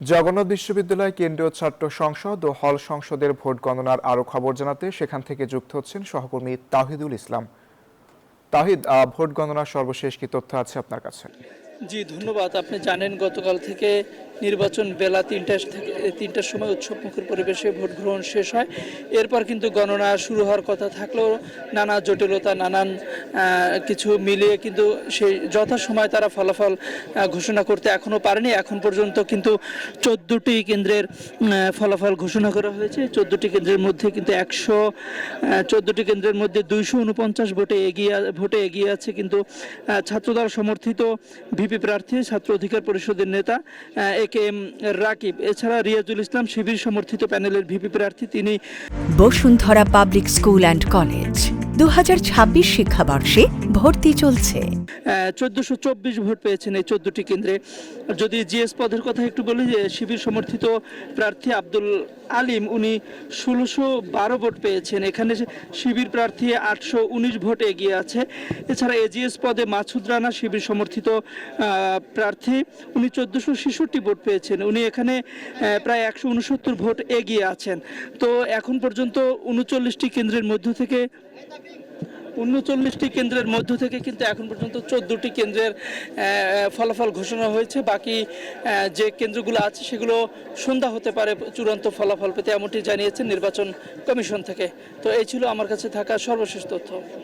জগন্নাথ বিশ্ববিদ্যালয় কেন্দ্রীয় ছাত্র সংসদ ও হল সংসদের ভোট গণনার আরো খবর জানাতে সেখান থেকে যুক্ত হচ্ছেন সহকর্মী তাহিদুল ইসলাম। তাহিদ, ভোট গণনার সর্বশেষ কি তথ্য আছে আপনার কাছে? জি ধন্যবাদ। আপনি জানেন গতকাল থেকে নির্বাচন বেলা ৩টার সময় উৎসবমুখর পরিবেশে ভোট গ্রহণ শেষ হয়। এরপর কিন্তু গণনা শুরু হওয়ার কথা থাকলেও নানা জটিলতা, নানান কিছু মিলিয়ে কিন্তু সেই যথাসময়ে তারা ফলাফল ঘোষণা করতে এখনও পারেনি। এখন পর্যন্ত কিন্তু ১৪টি কেন্দ্রের ফলাফল ঘোষণা করা হয়েছে। ১৪টি কেন্দ্রের মধ্যে কিন্তু ১14টি কেন্দ্রের মধ্যে ২৪৯ ভোটে এগিয়ে আছে কিন্তু ছাত্রদল সমর্থিত ভিপি প্রার্থী ছাত্র অধিকার পরিষদের নেতা একেএম রাকিব, এছাড়া রিয়াজুল ইসলাম শিবির সমর্থিত প্যানেলের ভিপি প্রার্থী তিনি। Bashundhara public school and college ২০২৬ শিক্ষাবর্ষে ভর্তি চলছে। ১৪২৪ ভোট পেয়েছেন এই ১৪টি কেন্দ্রে। যদি জিএস পদের কথা একটু বলি, যে শিবির সমর্থিত প্রার্থী আব্দুল আলিম উনি ১৬১২ ভোট পেয়েছেন। এখানে শিবির প্রার্থী ৮১৯ ভোটে এগিয়ে আছে। এছাড়া এজিএস পদে মাসুদ রানা শিবির সমর্থিত প্রার্থী উনি ১৪৬৬ ভোট পেয়েছেন। উনি এখানে প্রায় ১৬৯ ভোট এগিয়ে আছেন। তো এখন পর্যন্ত ৩৯টি কেন্দ্রের মধ্য থেকে কিন্তু এখন পর্যন্ত ১৪টি কেন্দ্রের ফলাফল ঘোষণা হয়েছে। বাকি যে কেন্দ্রগুলো আছে সেগুলো সন্ধ্যা হতে পারে চূড়ান্ত ফলাফল পেতে, এমনটি জানিয়েছেন নির্বাচন কমিশন থেকে। তো এই ছিল আমার কাছে থাকা সর্বশেষ তথ্য।